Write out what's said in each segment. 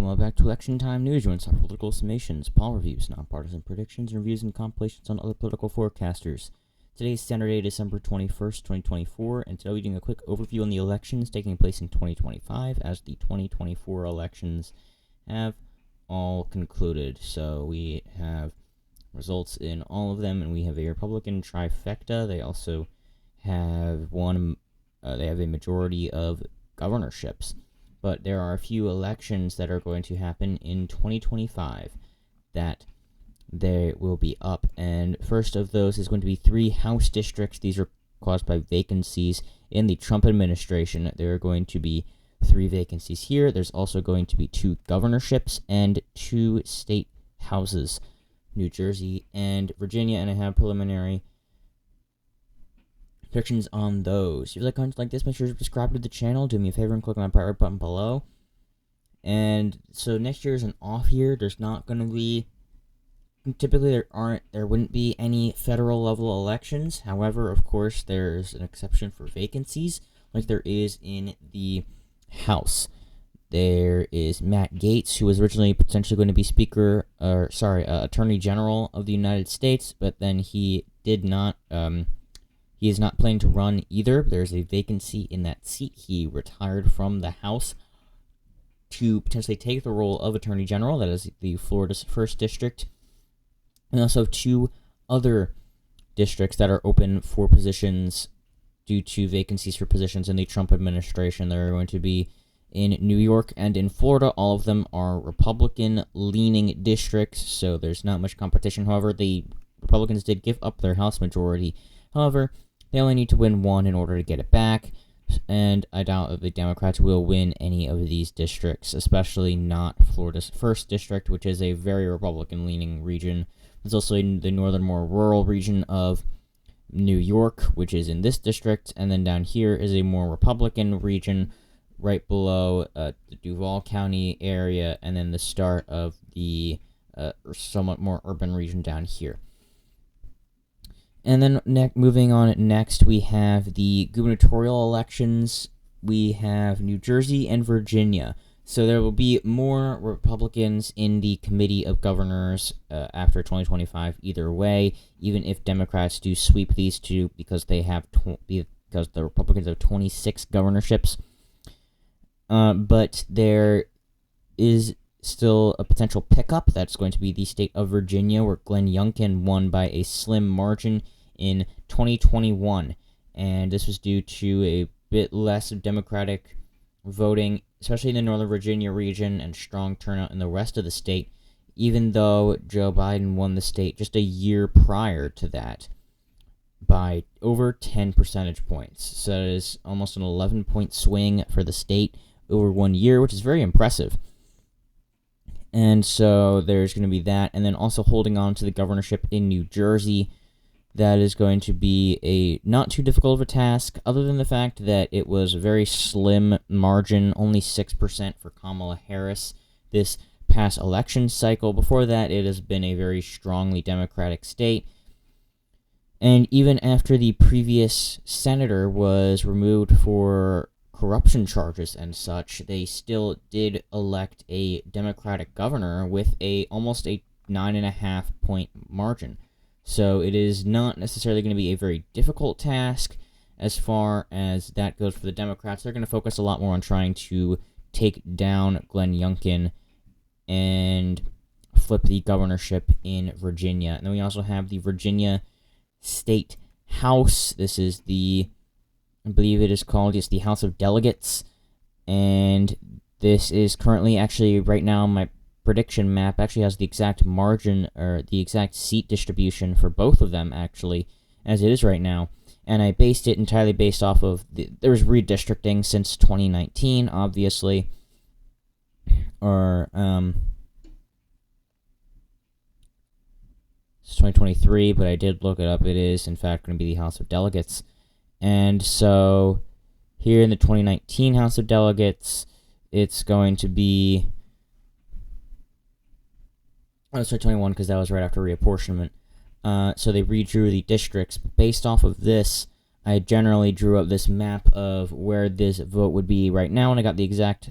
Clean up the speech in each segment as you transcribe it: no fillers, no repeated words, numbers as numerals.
welcome back to Election Time News. Our political summations, poll reviews, nonpartisan predictions, reviews, and compilations on other political forecasters. Today's standard date is December 21st, 2024, and today we're doing a quick overview on the elections taking place in 2025, as the 2024 elections have all concluded. So we have results in all of them, and we have a Republican trifecta. They also have they have a majority of governorships. But there are a few elections that are going to happen in 2025 that they will be up. And first of those is going to be 3 House districts. These are caused by vacancies in the Trump administration. There are going to be 3 vacancies here. There's also going to be 2 governorships and 2 state houses, New Jersey and Virginia. And I have preliminary predictions on those. If you like content like this, make sure to subscribe to the channel. Do me a favor and click on that bright red button below. And so next year is an off year. There's not going to be, typically there wouldn't be any federal level elections. However, of course, there's an exception for vacancies, like there is in the House. There is Matt Gaetz, who was originally potentially going to be Attorney General of the United States, but then he did not. He is not planning to run either. There's a vacancy in that seat. He retired from the House to potentially take the role of Attorney General. That is the Florida's 1st District. And also 2 other districts that are open for positions due to vacancies for positions in the Trump administration. They're going to be in New York and in Florida. All of them are Republican-leaning districts, so there's not much competition. However, the Republicans did give up their House majority. However, they only need to win 1 in order to get it back, and I doubt that the Democrats will win any of these districts, especially not Florida's 1st District, which is a very Republican-leaning region. There's also the northern, more rural region of New York, which is in this district, and then down here is a more Republican region right below the Duval County area, and then the start of the somewhat more urban region down here. And then moving on next, we have the gubernatorial elections. We have New Jersey and Virginia. So there will be more Republicans in the Committee of Governors after 2025 either way, even if Democrats do sweep these 2 because because the Republicans have 26 governorships. But there is still a potential pickup. That's going to be the state of Virginia, where Glenn Youngkin won by a slim margin in 2021, and this was due to a bit less of Democratic voting, especially in the Northern Virginia region, and strong turnout in the rest of the state, even though Joe Biden won the state just a year prior to that by over 10 percentage points. So that is almost an 11-point swing for the state over 1 year, which is very impressive. And so there's going to be that, and then also holding on to the governorship in New Jersey. That is going to be a not too difficult of a task, other than the fact that it was a very slim margin, only 6% for Kamala Harris this past election cycle. Before that, it has been a very strongly Democratic state. And even after the previous senator was removed for corruption charges and such, they still did elect a Democratic governor with almost a 9.5-point margin. So it is not necessarily going to be a very difficult task as far as that goes for the Democrats. They're going to focus a lot more on trying to take down Glenn Youngkin and flip the governorship in Virginia. And then we also have the Virginia State House. This is I believe it is called, the House of Delegates. And this is currently, actually, right now, my prediction map actually has the exact margin, or the exact seat distribution for both of them, actually, as it is right now. And I based it entirely based off of, there was redistricting since 2019, obviously, or, it's 2023, but I did look it up. It is, in fact, going to be the House of Delegates. And so, here in the 2019 House of Delegates, it's going to be, sorry, 21, because that was right after reapportionment. So they redrew the districts. Based off of this, I generally drew up this map of where this vote would be right now, and I got the exact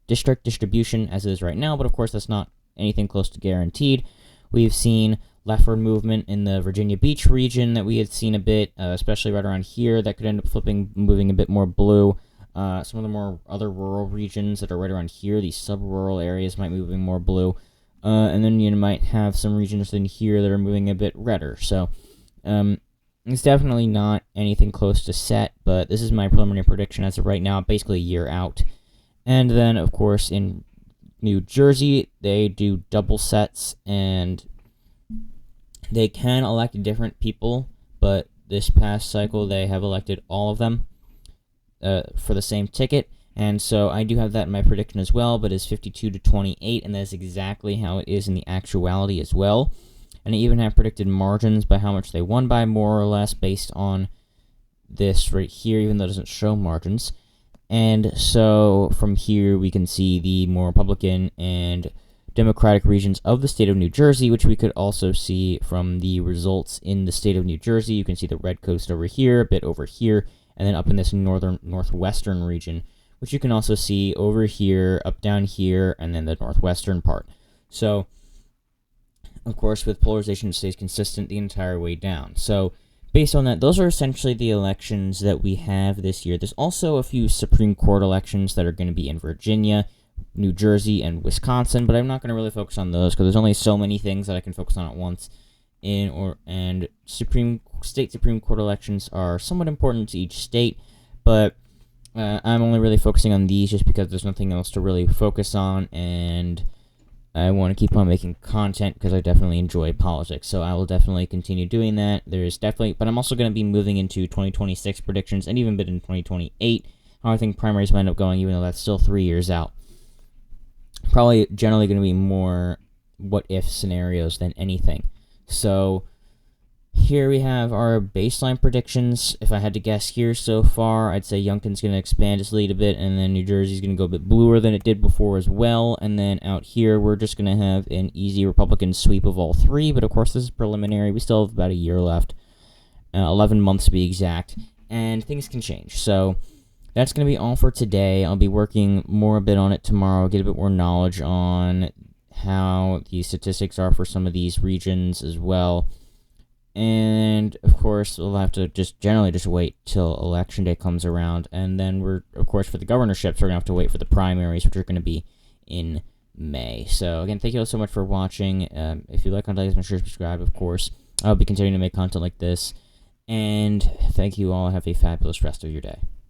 district distribution as it is right now, but of course that's not anything close to guaranteed. We've seen leftward movement in the Virginia Beach region that we had seen a bit, especially right around here, that could end up moving a bit more blue. Some of the more other rural regions that are right around here, these sub-rural areas, might be moving more blue. And then you might have some regions in here that are moving a bit redder. So it's definitely not anything close to set, but this is my preliminary prediction as of right now, basically a year out. And then, of course, in New Jersey, they do double sets, and they can elect different people, but this past cycle they have elected all of them for the same ticket. And so I do have that in my prediction as well, but it's 52-28, and that's exactly how it is in the actuality as well. And I even have predicted margins by how much they won by, more or less, based on this right here, even though it doesn't show margins. And so from here we can see the more Republican and Democratic regions of the state of New Jersey, which we could also see from the results in the state of New Jersey. You can see the red coast over here, a bit over here, and then up in this northwestern region, which you can also see over here, up down here, and then the northwestern part. So, of course, with polarization, it stays consistent the entire way down. So, based on that, those are essentially the elections that we have this year. There's also a few Supreme Court elections that are going to be in Virginia, New Jersey, and Wisconsin, but I'm not going to really focus on those because there's only so many things that I can focus on at once. And Supreme Court elections are somewhat important to each state, but I'm only really focusing on these just because there's nothing else to really focus on, and I want to keep on making content because I definitely enjoy politics, so I will definitely continue doing that. But I'm also going to be moving into 2026 predictions and even a bit in 2028, how I think primaries might end up going, even though that's still 3 years out. Probably generally going to be more what-if scenarios than anything. So here we have our baseline predictions. If I had to guess here so far, I'd say Youngkin's going to expand his lead a bit, and then New Jersey's going to go a bit bluer than it did before as well. And then out here, we're just going to have an easy Republican sweep of all three. But of course, this is preliminary. We still have about a year left, 11 months to be exact, and things can change. So that's going to be all for today. I'll be working more a bit on it tomorrow, get a bit more knowledge on how the statistics are for some of these regions as well. And, of course, we'll have to generally wait till Election Day comes around. And then of course, for the governorships, we're going to have to wait for the primaries, which are going to be in May. So, again, thank you all so much for watching. If you like content, make sure to subscribe, of course. I'll be continuing to make content like this. And thank you all. Have a fabulous rest of your day.